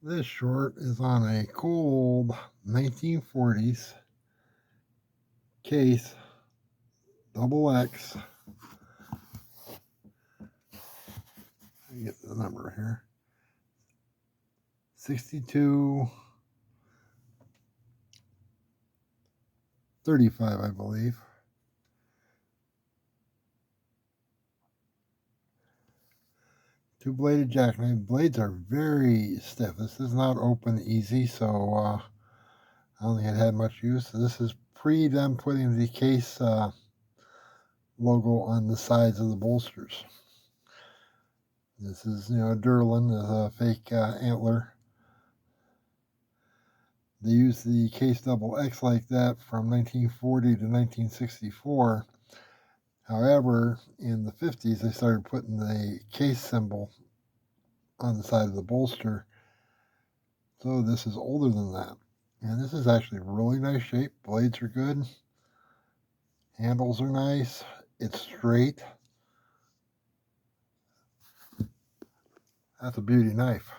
This short is on a cool old 1940s case, double X. Let me get the number here. 6235, I believe. Two-bladed jackknife. Blades are very stiff. This does not open easy, so I don't think it had much use. This is pre them putting the case logo on the sides of the bolsters. This is, Durlin, a fake antler. They used the case double X like that from 1940 to 1964. However, in the 50s, they started putting the case symbol on the side of the bolster. So this is older than that. And this is actually really nice shape. Blades are good. Handles are nice. It's straight. That's a beauty knife.